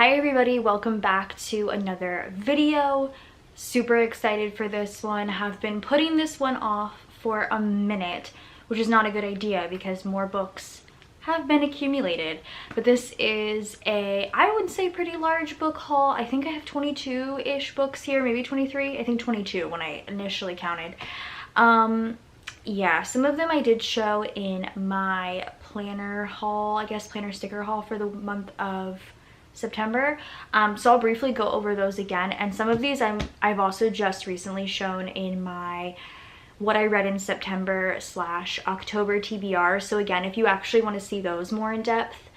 Hi everybody, welcome back to another video. Super excited for this one. Have been putting this one off for a minute, which is not a good idea because more books have been accumulated. But this is I would say pretty large book haul. I think I have 22-ish books here, maybe 23. I think 22 when I initially counted. Yeah, some of them I did show in my planner haul, I guess planner sticker haul for the month of September. So I'll briefly go over those again, and some of these I've also just recently shown in my what I read in September / October TBR. So again, if you actually want to see those more in depth,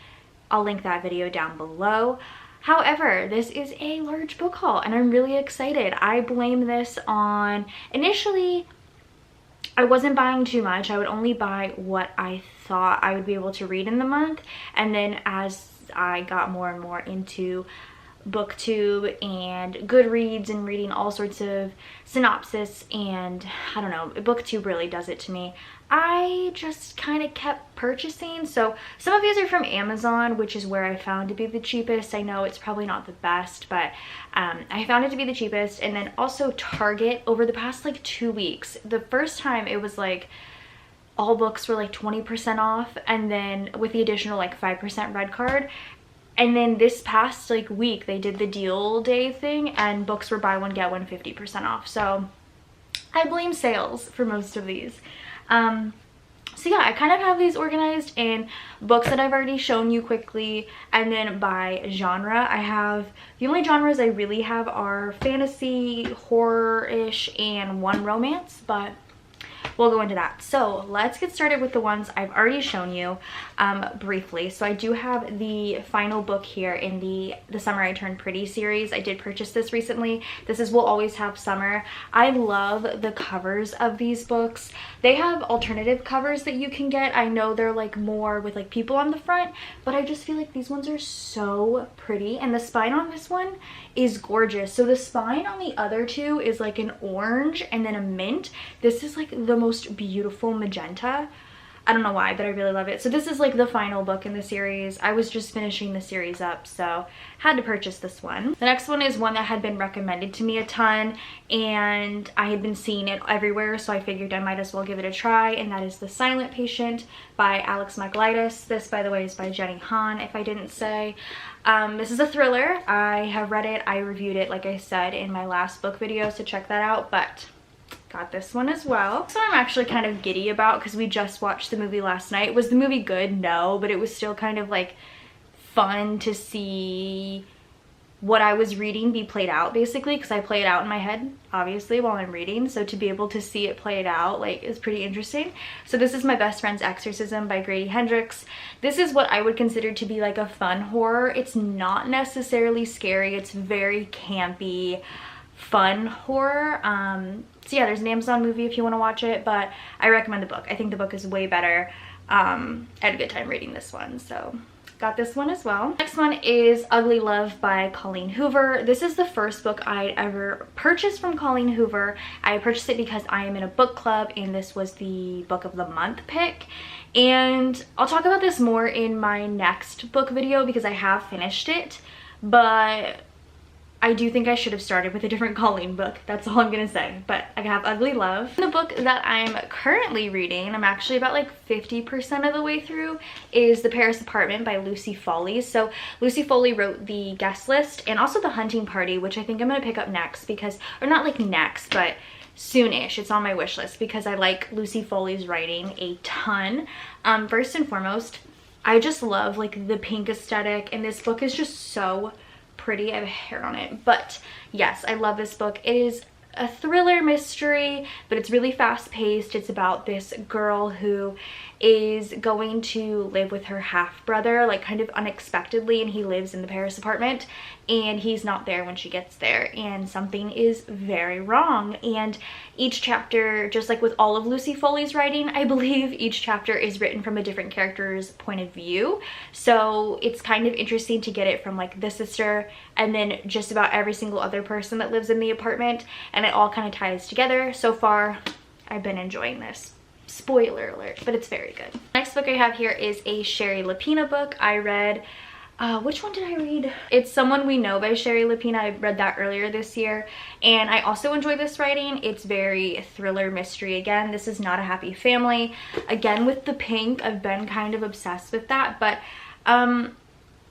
I'll link that video down below. However, this is a large book haul and I'm really excited. I blame this on, initially I wasn't buying too much. I would only buy what I thought I would be able to read in the month, and then as I got more and more into BookTube and Goodreads and reading all sorts of synopsis, and I don't know, BookTube really does it to me, I just kind of kept purchasing. So some of these are from Amazon, which is where I found to be the cheapest. I know it's probably not the best, but I found it to be the cheapest. And then also Target over the past like 2 weeks. The first time it was like all books were like 20% off, and then with the additional like 5% red card. And then this past like week they did the deal day thing and books were buy one get one 50% off. So I blame sales for most of these. So yeah, I kind of have these organized in books that I've already shown you quickly, and then by genre. I have, the only genres I really have are fantasy, horror-ish, and one romance, but we'll go into that. So let's get started with the ones I've already shown you briefly. So I do have the final book here in the Summer I Turned Pretty series. I did purchase this recently. This is Will Always Have Summer. I love the covers of these books. They have alternative covers that you can get. I know they're like more with like people on the front, but I just feel like these ones are so pretty, and the spine on this one is gorgeous. So the spine on the other two is like an orange and then a mint. This is like the most beautiful magenta. I don't know why, but I really love it. So this is like the final book in the series. I was just finishing the series up, so had to purchase this one. The next one is one that had been recommended to me a ton, and I had been seeing it everywhere, so I figured I might as well give it a try, and that is The Silent Patient by Alex Michaelides. This, by the way, is by Jenny Han, if I didn't say. This is a thriller. I have read it. I reviewed it, like I said, in my last book video, so check that out, but got this one as well. So I'm actually kind of giddy about because we just watched the movie last night. Was the movie good? No, but it was still kind of like fun to see what I was reading be played out, basically, because I play it out in my head obviously while I'm reading, so to be able to see it played out like is pretty interesting. So this is My Best Friend's Exorcism by Grady Hendrix. This is what I would consider to be like a fun horror. It's not necessarily scary. It's very campy, fun horror. So yeah, there's an Amazon movie if you want to watch it, but I recommend the book. I think the book is way better. I had a good time reading this one, so got this one as well. Next one is Ugly Love by Colleen Hoover. This is the first book I'd ever purchased from Colleen Hoover. I purchased it because I am in a book club, and this was the book of the month pick. And I'll talk about this more in my next book video because I have finished it, but I do think I should have started with a different Colleen book. That's all I'm gonna say. But I have Ugly Love. The book that I'm currently reading, I'm actually about like 50% of the way through, is The Paris Apartment by Lucy Foley. So Lucy Foley wrote The Guest List and also The Hunting Party, which I think I'm gonna pick up next because, or not like next, but soonish. It's on my wish list because I like Lucy Foley's writing a ton. First and foremost, I just love like the pink aesthetic, and this book is just so pretty. I have hair on it, but yes, I love this book. It is a thriller mystery, but it's really fast paced. It's about this girl who is going to live with her half brother, like kind of unexpectedly, and he lives in the Paris apartment, and he's not there when she gets there, and something is very wrong. And each chapter, just like with all of Lucy Foley's writing, I believe each chapter is written from a different character's point of view, so it's kind of interesting to get it from like the sister and then just about every single other person that lives in the apartment, and it all kind of ties together. So far I've been enjoying this. Spoiler alert, but it's very good. Next book I have here is a Sherry Lapina book. I read Which one did I read? It's Someone We Know by Sherry Lapina. I read that earlier this year, and I also enjoy this writing. It's very thriller mystery. Again, this is not a happy family. Again, with the pink, I've been kind of obsessed with that, but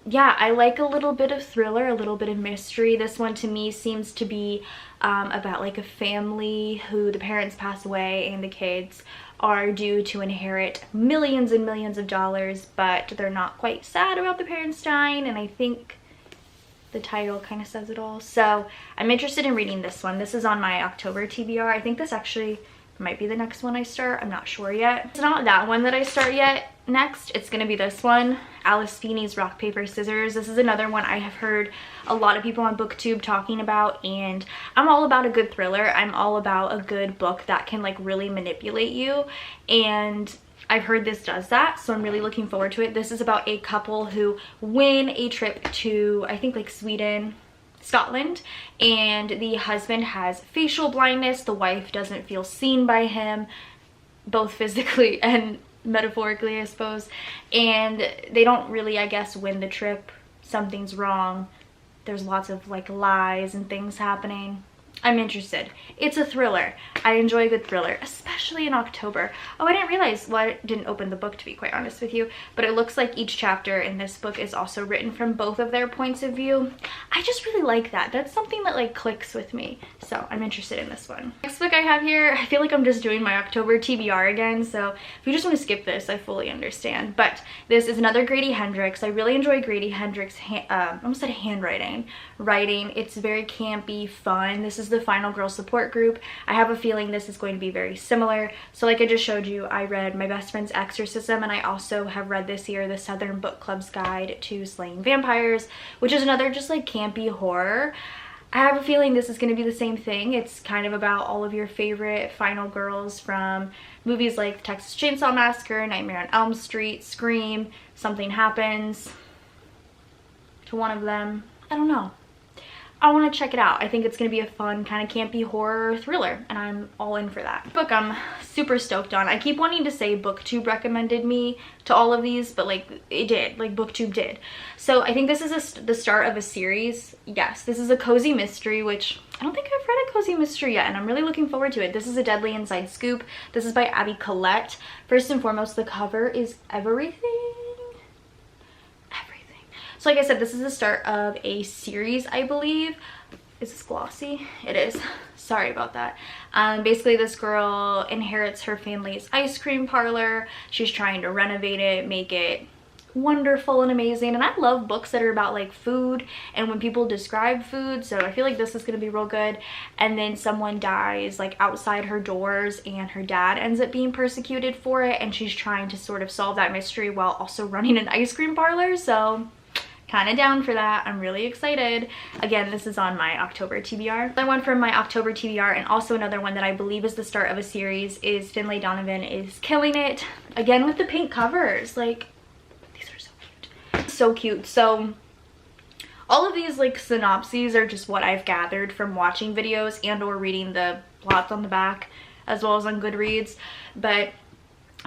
yeah, I like a little bit of thriller, a little bit of mystery. This one to me seems to be about like a family who the parents pass away and the kids are due to inherit millions and millions of dollars, but they're not quite sad about the parents dying, and I think the title kind of says it all. So I'm interested in reading this one. This is on my October TBR. I think this actually might be the next one I start. I'm not sure yet. It's not that one that I start yet next. It's gonna be this one, Alice Feeney's Rock, Paper, Scissors. This is another one I have heard a lot of people on BookTube talking about, and I'm all about a good thriller. I'm all about a good book that can like really manipulate you, and I've heard this does that, so I'm really looking forward to it. This is about a couple who win a trip to, I think, like Scotland, and the husband has facial blindness. The wife doesn't feel seen by him, both physically and metaphorically, I suppose, and they don't really, I guess, win the trip. Something's wrong. There's lots of like lies and things happening. I'm interested. It's a thriller. I enjoy a good thriller, especially in October. Oh, I didn't realize, well, I didn't open the book to be quite honest with you, but it looks like each chapter in this book is also written from both of their points of view. I just really like that. That's something that like clicks with me. So I'm interested in this one. Next book I have here, I feel like I'm just doing my October TBR again, so if you just want to skip this, I fully understand. But this is another Grady Hendrix. I really enjoy Grady Hendrix, I almost said handwriting. It's very campy, fun. This is the Final Girl Support Group. I have a feeling this is going to be very similar. So like I just showed you, I read My Best Friend's Exorcism, and I also have read this year the Southern Book Club's Guide to Slaying Vampires, which is another just like campy horror. I have a feeling this is going to be the same thing. It's kind of about all of your favorite final girls from movies like Texas Chainsaw Massacre, Nightmare on Elm Street, Scream. Something happens to one of them. I don't know. I want to check it out. I think it's going to be a fun kind of campy horror thriller, and I'm all in for that. Book I'm super stoked on. I keep wanting to say BookTube recommended me to all of these, but like it did, like BookTube did. So I think this is the start of a series. Yes, this is a cozy mystery, which I don't think I've read a cozy mystery yet, and I'm really looking forward to it. This is A Deadly Inside Scoop. This is by Abby Collette. First and foremost, the cover is everything. So like I said, this is the start of a series, I believe. Is this glossy? It is. Sorry about that. Basically, this girl inherits her family's ice cream parlor. She's trying to renovate it, make it wonderful and amazing. And I love books that are about like food and when people describe food. So I feel like this is going to be real good. And then someone dies like outside her doors, and her dad ends up being persecuted for it. And she's trying to sort of solve that mystery while also running an ice cream parlor. So kind of down for that. I'm really excited. Again, this is on my October TBR. Another one from my October TBR, and also another one that I believe is the start of a series, is Finlay Donovan is killing it. Again with the pink covers. Like, these are so cute. So cute. So all of these like synopses are just what I've gathered from watching videos and or reading the plots on the back, as well as on Goodreads. But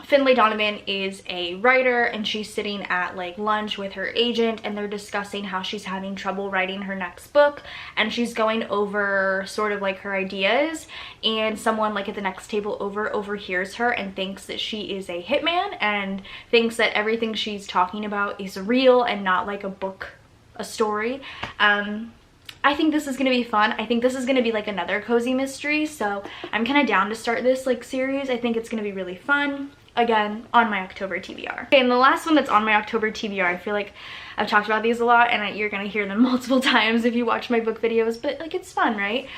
Finlay Donovan is a writer, and she's sitting at like lunch with her agent, and they're discussing how she's having trouble writing her next book, and she's going over sort of like her ideas, and someone like at the next table over overhears her and thinks that she is a hitman and thinks that everything she's talking about is real and not like a book, a story. I think this is going to be fun. I think this is going to be like another cozy mystery, so I'm kind of down to start this like series. I think it's going to be really fun. Again, on my October TBR. Okay, and the last one that's on my October TBR, I feel like I've talked about these a lot, and you're gonna hear them multiple times if you watch my book videos, but like it's fun, right?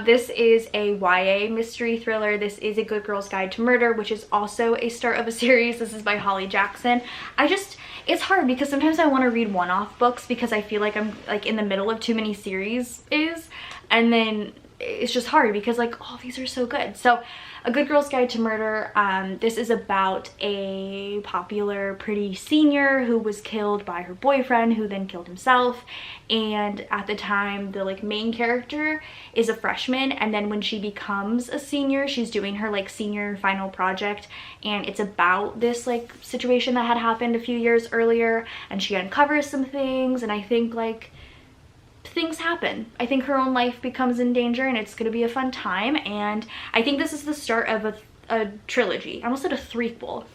This is a YA mystery thriller. This is A Good Girl's Guide to Murder, which is also a start of a series. This is by Holly Jackson. It's hard because sometimes I want to read one-off books because I feel like I'm like in the middle of too many series, and then it's just hard because like, oh, these are so good. So A Good Girl's Guide to Murder, this is about a popular pretty senior who was killed by her boyfriend, who then killed himself. And at the time, the like main character is a freshman, and then when she becomes a senior, she's doing her like senior final project, and it's about this like situation that had happened a few years earlier, and she uncovers some things, and I think like things happen. I think her own life becomes in danger, and it's gonna be a fun time. And I think this is the start of a trilogy. I almost said a threequel.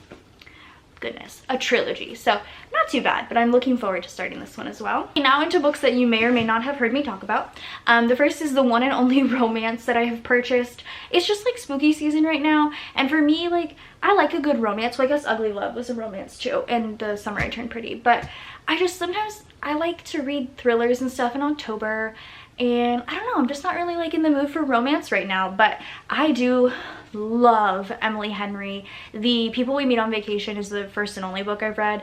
Goodness, a trilogy. So not too bad, but I'm looking forward to starting this one as well. Now into books that you may or may not have heard me talk about. The first is the one and only romance that I have purchased. It's just like spooky season right now, and for me, like, I like a good romance. Well, I guess Ugly Love was a romance too, and The Summer I Turned Pretty, but I just sometimes I like to read thrillers and stuff in October, and I don't know, I'm just not really like in the mood for romance right now. But I do love Emily Henry. The People We Meet on Vacation is the first and only book I've read,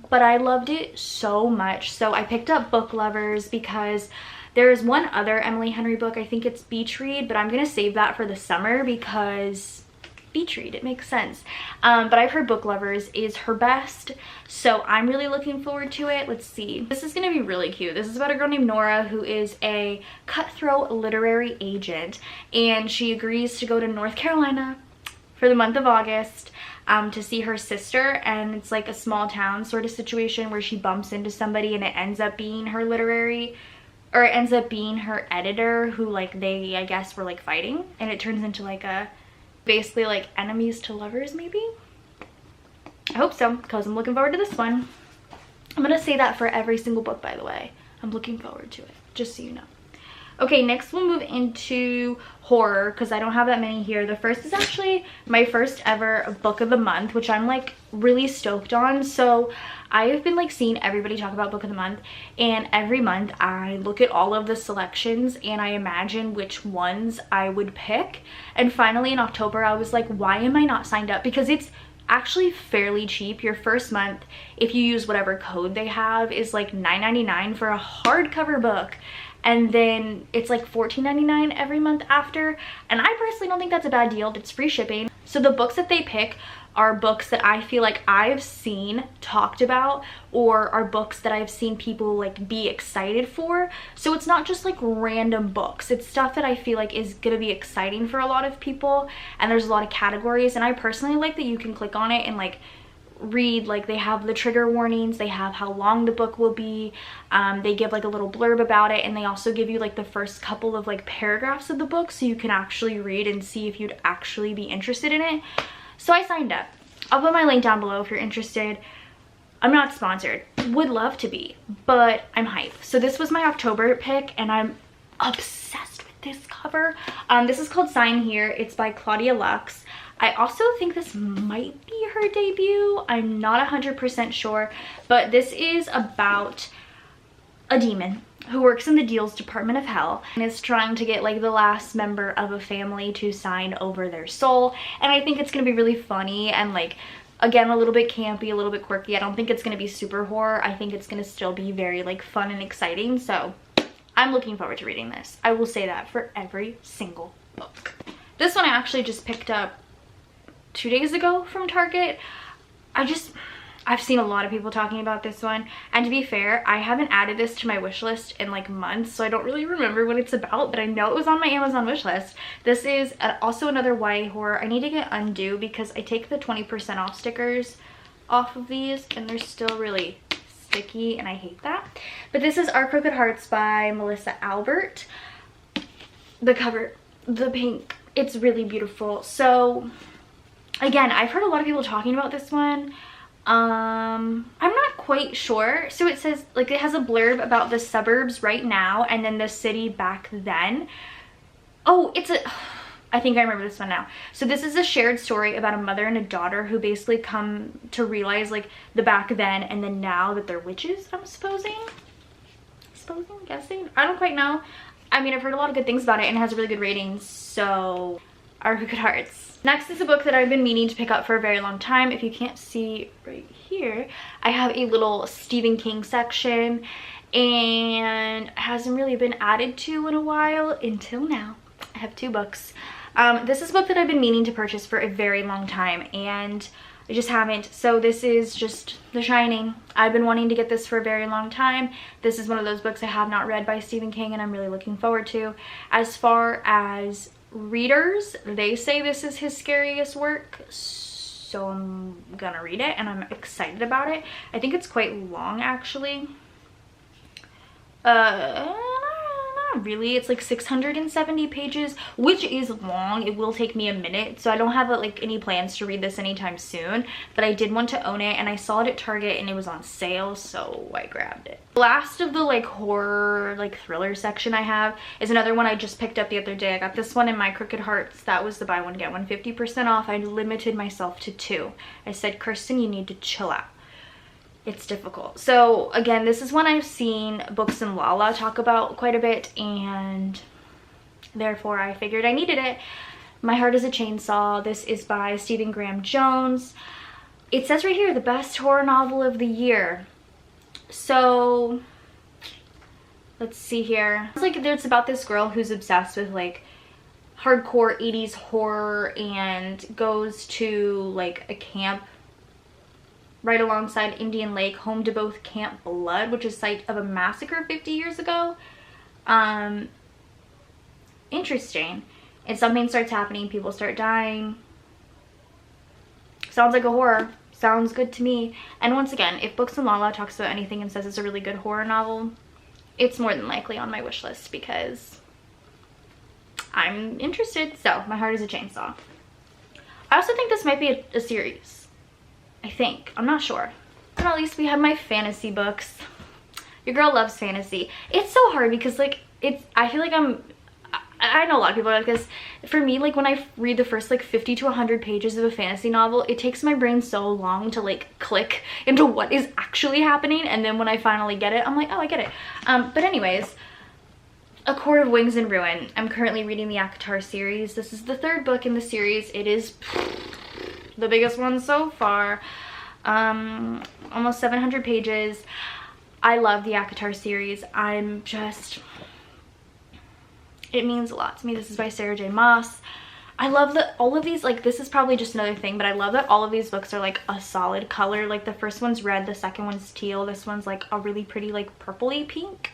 but I loved it so much, so I picked up Book Lovers because there is one other Emily Henry book, I think it's Beach Read, but I'm gonna save that for the summer because beach read, it makes sense. But I've heard Book Lovers is her best, so I'm really looking forward to it. Let's see, this is gonna be really cute. This is about a girl named Nora who is a cutthroat literary agent, and she agrees to go to North Carolina for the month of August to see her sister. And it's like a small town sort of situation where she bumps into somebody, and it ends up being her it ends up being her editor, who like they, I guess, were like fighting, and it turns into like a basically like enemies to lovers maybe. I hope so, because I'm looking forward to this one. I'm gonna say that for every single book, by the way. I'm looking forward to it, just so you know. Okay, next we'll move into horror, because I don't have that many here. The first is actually my first ever book of the month, which I'm like really stoked on. So I have been like seeing everybody talk about book of the month, and every month I look at all of the selections and I imagine which ones I would pick. And finally in October I was like, why am I not signed up? Because it's actually fairly cheap. Your first month, if you use whatever code they have, is like $9.99 for a hardcover book, and then it's like $14.99 every month after. And I personally don't think that's a bad deal. It's free shipping. So the books that they pick are books that I feel like I've seen talked about, or are books that I've seen people like be excited for. So it's not just like random books, it's stuff that I feel like is gonna be exciting for a lot of people, and there's a lot of categories. And I personally like that you can click on it and like read, like they have the trigger warnings, they have how long the book will be, they give like a little blurb about it, and they also give you like the first couple of like paragraphs of the book so you can actually read and see if you'd actually be interested in it. So I signed up. I'll put my link down below if you're interested. I'm not sponsored, would love to be, but I'm hyped. So this was my October pick, and I'm obsessed with this cover. This is called Sign Here. It's by Claudia Lux. I also think this might be her debut. I'm not 100% sure, but this is about a demon who works in the Deals Department of Hell and is trying to get like the last member of a family to sign over their soul. And I think it's gonna be really funny and like, again, a little bit campy, a little bit quirky. I don't think it's gonna be super horror. I think it's gonna still be very like fun and exciting. So I'm looking forward to reading this. I will say that for every single book. This one I actually just picked up 2 days ago from Target. I've seen a lot of people talking about this one, and to be fair, I haven't added this to my wish list in like months, so I don't really remember what it's about, but I know it was on my Amazon wish list. This is also another YA horror. I need to get Undo because I take the 20% off stickers off of these and they're still really sticky, and I hate that. But this is Our Crooked Hearts by Melissa Albert. The cover, the pink, it's really beautiful. So again, I've heard a lot of people talking about this one. I'm not quite sure. So it says, like, it has a blurb about the suburbs right now and then the city back then. Oh, I think I remember this one now. So this is a shared story about a mother and a daughter who basically come to realize like the back then and then now that they're witches, I'm guessing. I don't quite know. I mean, I've heard a lot of good things about it and it has a really good rating. So Our Crooked Hearts. Next is a book that I've been meaning to pick up for a very long time. If you can't see right here, I have a little Stephen King section, and it hasn't really been added to in a while until now. I have 2 books. This is a book that I've been meaning to purchase for a very long time, and I just haven't. So this is just The Shining. I've been wanting to get this for a very long time. This is one of those books I have not read by Stephen King, and I'm really looking forward to. As far as readers, they say this is his scariest work, so I'm gonna read it, and I'm excited about it. I think it's quite long, actually. Not really. It's like 670 pages, which is long. It will take me a minute, so I don't have like any plans to read this anytime soon, but I did want to own it, and I saw it at Target and it was on sale, so I grabbed it. Last of the like horror, like thriller section I have is another one I just picked up the other day. I got this one in My Crooked Hearts. That was the buy one get one 50% off. I limited myself to 2. I said, Kirsten, you need to chill out. It's difficult. So again, this is one I've seen Books and Lala talk about quite a bit, and therefore I figured I needed it. My Heart is a Chainsaw. This is by Stephen Graham Jones. It says right here, the best horror novel of the year. So let's see here. It's like it's about this girl who's obsessed with like hardcore 80s horror and goes to like a camp right alongside Indian Lake, home to both Camp Blood, which is site of a massacre 50 years ago. Interesting. And something starts happening, people start dying. Sounds like a horror. Sounds good to me. And once again, if Books and Lala talks about anything and says it's a really good horror novel, it's more than likely on my wish list because I'm interested. So, My Heart is a Chainsaw. I also think this might be a series. I think. I'm not sure. And at least we have my fantasy books. Your girl loves fantasy. It's so hard because like I feel like I know a lot of people are like this. For me, like when I read the first like 50 to 100 pages of a fantasy novel, it takes my brain so long to like click into what is actually happening, and then when I finally get it, I'm like, oh, I get it. But anyways, A Court of Wings and Ruin. I'm currently reading the ACOTAR series. This is the 3rd book in the series. It is the biggest one so far. Almost 700 pages. I love the ACOTAR series. It means a lot to me. This is by Sarah J. Maas. I love that all of these, like, this is probably just another thing, but I love that all of these books are like a solid color. Like the first one's red, the second one's teal, this one's like a really pretty like purpley pink.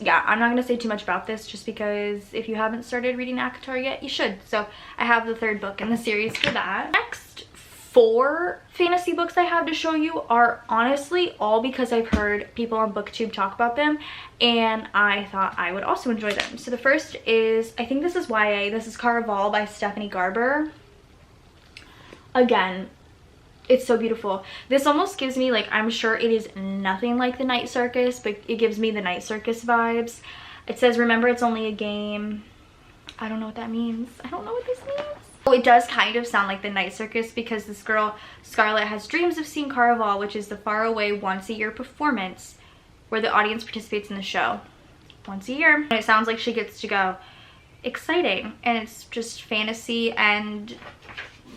Yeah, I'm not going to say too much about this just because if you haven't started reading ACOTAR yet, you should. So I have the 3rd book in the series for that. Next 4 fantasy books I have to show you are honestly all because I've heard people on BookTube talk about them, and I thought I would also enjoy them. So the first is, I think this is YA. This is Caraval by Stephanie Garber. Again, it's so beautiful. This almost gives me, like, I'm sure it is nothing like The Night Circus, but it gives me The Night Circus vibes. It says, remember, it's only a game. I don't know what that means. I don't know what this means. Oh, it does kind of sound like The Night Circus because this girl, Scarlett, has dreams of seeing Caraval, which is the faraway once-a-year performance where the audience participates in the show once a year. And it sounds like she gets to go. Exciting. And it's just fantasy and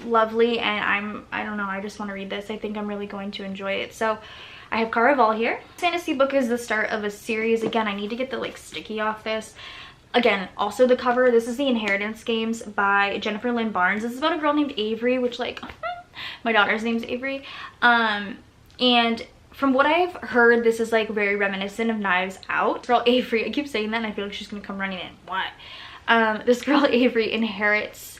lovely, and I don't know, I just want to read this. I think I'm really going to enjoy it. So I have Caraval here. Fantasy book is the start of a series. Again, I need to get the like sticky off this. Again, also the cover, this is The Inheritance Games by Jennifer Lynn Barnes. This is about a girl named Avery, which like my daughter's name's Avery. And from what I've heard, this is like very reminiscent of Knives Out. Girl Avery, I keep saying that and I feel like she's gonna come running in. What? This girl Avery inherits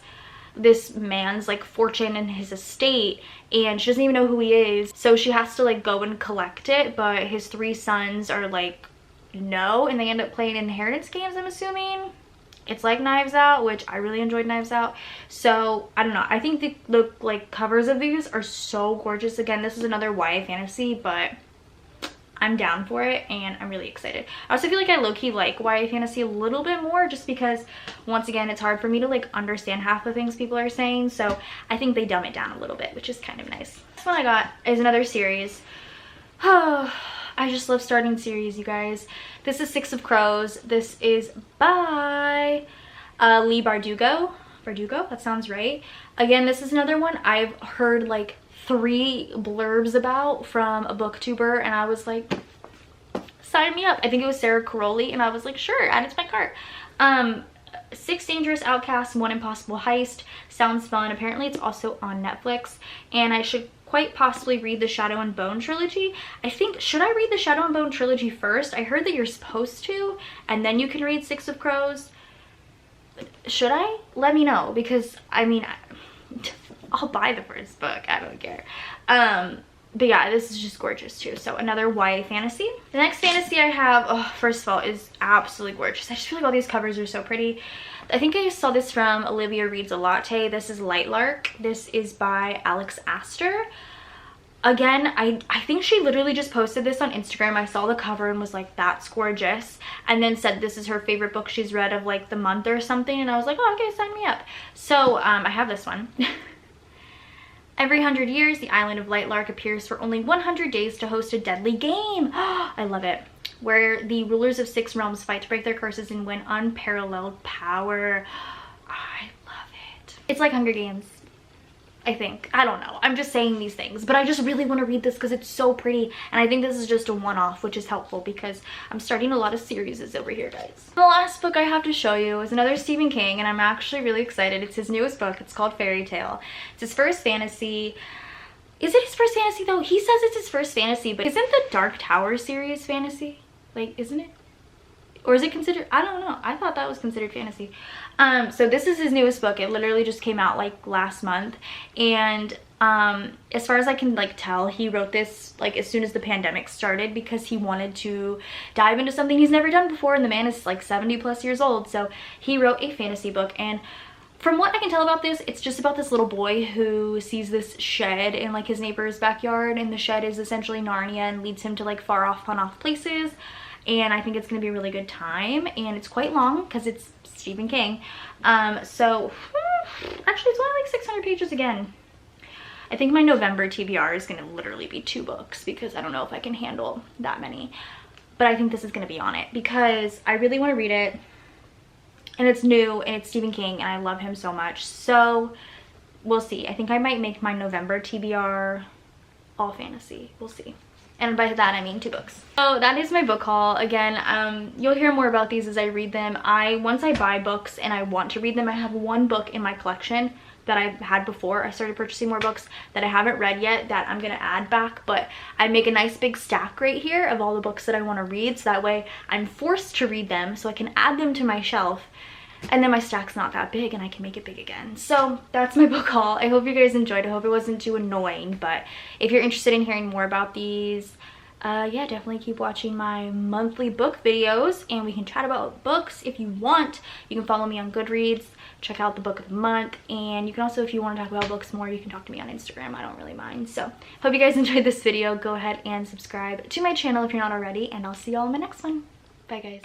this man's like fortune and his estate, and she doesn't even know who he is, so she has to like go and collect it, but his 3 sons are like no, and they end up playing inheritance games. I'm assuming it's like Knives Out, which I really enjoyed Knives Out. So I don't know, I think the like covers of these are so gorgeous. Again, this is another YA fantasy, but I'm down for it and I'm really excited. I also feel like I low-key like YA fantasy a little bit more just because, once again, it's hard for me to like understand half the things people are saying, so I think they dumb it down a little bit, which is kind of nice. This one I got is another series. Oh, I just love starting series, you guys. This is 6 of Crows. This is by Leigh Bardugo. Bardugo, that sounds right. Again, this is another one I've heard like 3 blurbs about from a booktuber, and I was like, sign me up. I think it was Sarah Caroli, and I was like, sure, add it to my cart. Six Dangerous Outcasts, One Impossible Heist. Sounds fun. Apparently it's also on Netflix, and I should quite possibly read the Shadow and Bone trilogy. I think, should I read the Shadow and Bone trilogy first? I heard that you're supposed to, and then you can read Six of Crows. Should I? Let me know, because I mean, I'll buy the first book. I don't care. But yeah, this is just gorgeous too. So another YA fantasy. The next fantasy I have, oh, first of all, is absolutely gorgeous. I just feel like all these covers are so pretty. I think I saw this from Olivia Reads a Latte. This is Lightlark. This is by Alex Astor. Again, I think she literally just posted this on Instagram. I saw the cover and was like, that's gorgeous. And then said this is her favorite book she's read of like the month or something. And I was like, oh, okay, sign me up. So I have this one. Every 100 years, the island of Lightlark appears for only 100 days to host a deadly game. I love it. Where the rulers of 6 realms fight to break their curses and win unparalleled power. I love it. It's like Hunger Games, I think. I don't know. I'm just saying these things, but I just really want to read this because it's so pretty. And I think this is just a one-off, which is helpful because I'm starting a lot of series over here, guys. The last book I have to show you is another Stephen King, and I'm actually really excited. It's his newest book. It's called Fairy Tale. It's his first fantasy. Is it his first fantasy though? He says it's his first fantasy, but isn't the Dark Tower series fantasy? Like, isn't it? Or is it considered? I don't know. I thought that was considered fantasy. So this is his newest book. It literally just came out like last month. And as far as I can like tell, he wrote this like as soon as the pandemic started because he wanted to dive into something he's never done before. And the man is like 70+ years old. So he wrote a fantasy book. And from what I can tell about this, it's just about this little boy who sees this shed in like his neighbor's backyard. And the shed is essentially Narnia and leads him to like far off, fun off places. And I think it's going to be a really good time, and it's quite long because it's Stephen King. So actually it's only like 600 pages again. I think my November TBR is going to literally be 2 books because I don't know if I can handle that many. But I think this is going to be on it because I really want to read it, and it's new and it's Stephen King and I love him so much. So we'll see. I think I might make my November TBR all fantasy. We'll see. And by that I mean 2 books. So that is my book haul. Again, you'll hear more about these as I read them. Once I buy books and I want to read them, I have 1 book in my collection that I had before I started purchasing more books that I haven't read yet that I'm gonna add back. But I make a nice big stack right here of all the books that I want to read, so that way I'm forced to read them so I can add them to my shelf. And then my stack's not that big and I can make it big again. So that's my book haul. I hope you guys enjoyed. I hope it wasn't too annoying, but if you're interested in hearing more about these, yeah, definitely keep watching my monthly book videos and we can chat about books if you want. You can follow me on Goodreads, check out the book of the month, and you can also, if you want to talk about books more, you can talk to me on Instagram. I don't really mind. So hope you guys enjoyed this video. Go ahead and subscribe to my channel if you're not already, and I'll see y'all in my next one. Bye guys.